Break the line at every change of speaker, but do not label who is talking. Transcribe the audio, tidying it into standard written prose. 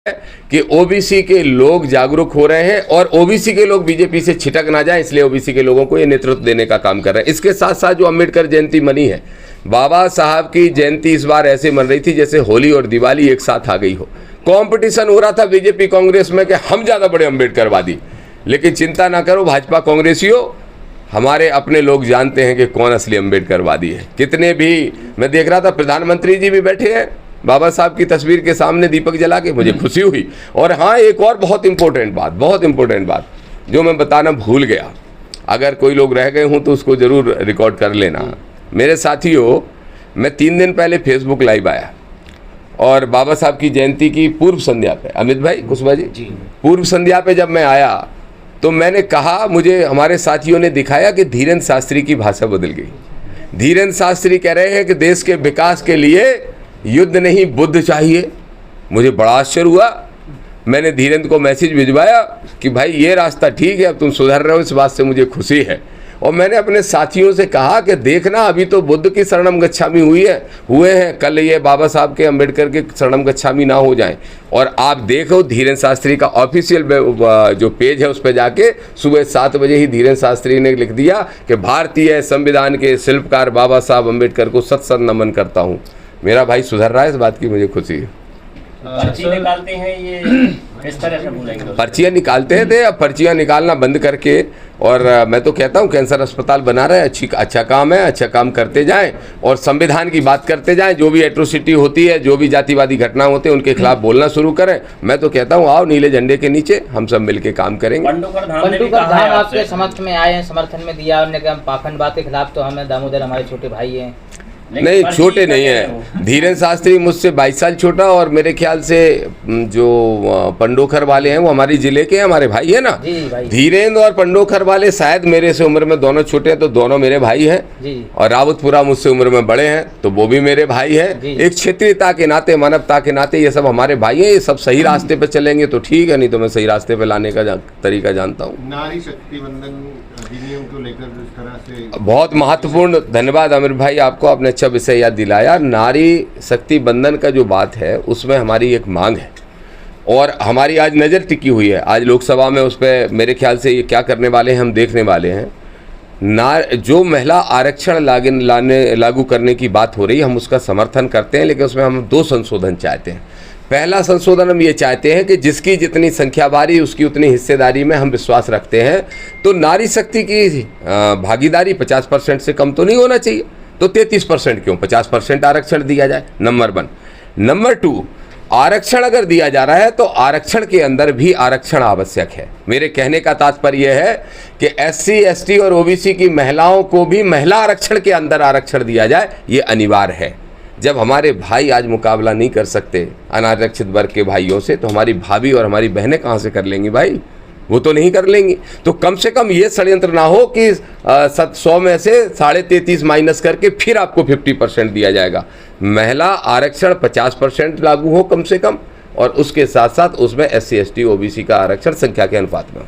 कि ओबीसी के लोग जागरूक हो रहे हैं और ओबीसी के लोग बीजेपी से छिटक ना जाए, इसलिए ओबीसी के लोगों को ये नेतृत्व देने का काम कर रहे हैं। इसके साथ साथ जो अम्बेडकर जयंती मनी है, बाबा साहब की जयंती इस बार ऐसे मन रही थी जैसे होली और दिवाली एक साथ आ गई हो। कंपटीशन हो रहा था बीजेपी कांग्रेस में कि हम ज़्यादा बड़े अम्बेडकरवादी, लेकिन चिंता ना करो भाजपा कांग्रेसियों, हमारे अपने लोग जानते हैं कि कौन असली अम्बेडकरवादी है। कितने भी, मैं देख रहा था प्रधानमंत्री जी भी बैठे हैं बाबा साहब की तस्वीर के सामने दीपक जला के, मुझे खुशी हुई। और हाँ, एक और बहुत इंपॉर्टेंट बात जो मैं बताना भूल गया, अगर कोई लोग रह गए हूँ तो उसको ज़रूर रिकॉर्ड कर लेना। मेरे साथियों, मैं 3 दिन पहले फेसबुक लाइव आया और बाबा साहब की जयंती की पूर्व संध्या पे, अमित भाई कुशवाहा जी, पूर्व संध्या पे जब मैं आया तो मैंने कहा, मुझे हमारे साथियों ने दिखाया कि धीरेन्द्र शास्त्री की भाषा बदल गई। धीरेन्द्र शास्त्री कह रहे हैं कि देश के विकास के लिए युद्ध नहीं बुद्ध चाहिए। मुझे बड़ा आश्चर्य हुआ। मैंने धीरेन्द्र को मैसेज भिजवाया कि भाई ये रास्ता ठीक है, अब तुम सुधर रहे हो, इस बात से मुझे खुशी है। और मैंने अपने साथियों से कहा कि देखना, अभी तो बुद्ध की शरणम गच्छामी हुए हैं, कल ये बाबा साहब के अम्बेडकर के शरणम गच्छामी ना हो जाएं। और आप देखो धीरेन्द्र शास्त्री का ऑफिशियल जो पेज है उस पर जाके सुबह 7 बजे ही धीरेन्द्र शास्त्री ने लिख दिया कि भारतीय संविधान के शिल्पकार बाबा साहब अम्बेडकर को सत सत नमन करता हूँ। मेरा भाई सुधर रहा है, इस बात की मुझे खुशी है।
पर्ची निकालते हैं ये इस तरह से बोलेंगे,
पर्चियाँ निकालते थे, अब पर्चियाँ निकालना बंद करके, और मैं तो कहता हूँ कैंसर अस्पताल बना रहे हैं, अच्छा काम है, अच्छा काम करते जाएं और संविधान की बात करते जाएं। जो भी एट्रोसिटी होती है, जो भी जातिवादी घटना होते हैं, उनके खिलाफ बोलना शुरू करें। मैं तो कहता हूँ आओ नीले झंडे के नीचे हम सब मिलके काम करेंगे।
पंडुकर धाम
आपके समक्ष में आए हैं, समर्थन में दिया उन्होंने, हम पाखंडवाद के खिलाफ तो हमें दामोदर हमारे छोटे भाई हैं।
नहीं, छोटे नहीं है। धीरेन्द्र शास्त्री मुझसे 22 साल छोटा, और मेरे ख्याल से जो पंडोखर वाले हैं वो हमारी जिले के हमारे भाई है ना। धीरेन्द्र और पंडोखर वाले शायद मेरे से उम्र में दोनों छोटे हैं, तो दोनों मेरे भाई हैं। और रावतपुरा मुझसे उम्र में बड़े हैं, तो वो भी मेरे भाई हैं। एक क्षेत्रीयता के नाते, मानवता के नाते ये सब हमारे भाई हैं। ये सब सही रास्ते पे चलेंगे तो ठीक है, नहीं तो मैं सही रास्ते पे लाने का तरीका जानता हूँ।
नारी शक्ति बंधन अधिनियम को लेकर जिस तरह से
बहुत महत्वपूर्ण, धन्यवाद आमिर भाई, आपको आपने अच्छा विषय याद दिलाया। नारी शक्ति बंधन का जो बात है उसमें हमारी एक मांग है और हमारी आज नज़र टिकी हुई है। आज लोकसभा में उस पर मेरे ख्याल से ये क्या करने वाले हैं हम देखने वाले हैं। जो महिला आरक्षण लागू करने की बात हो रही है, हम उसका समर्थन करते हैं, लेकिन उसमें हम 2 संशोधन चाहते हैं। पहला संशोधन हम ये चाहते हैं कि जिसकी जितनी संख्या बारी उसकी उतनी हिस्सेदारी में हम विश्वास रखते हैं। तो नारी शक्ति की भागीदारी 50% से कम तो नहीं होना चाहिए, तो 33% क्यों, 50% आरक्षण दिया जाए, नंबर 1। नंबर 2, आरक्षण अगर दिया जा रहा है तो आरक्षण के अंदर भी आरक्षण आवश्यक है। मेरे कहने का तात्पर्य है कि SC, ST और OBC की महिलाओं को भी महिला आरक्षण के अंदर आरक्षण दिया जाए, ये अनिवार्य है। जब हमारे भाई आज मुकाबला नहीं कर सकते अनारक्षित वर्ग के भाइयों से, तो हमारी भाभी और हमारी बहनें कहाँ से कर लेंगी भाई? वो तो नहीं कर लेंगी। तो कम से कम ये षड्यंत्र ना हो कि 100 में से 33.5 माइनस करके फिर आपको 50% दिया जाएगा। महिला आरक्षण 50% लागू हो कम से कम, और उसके साथ साथ उसमें SC, ST, OBC का आरक्षण संख्या के अनुपात में हो।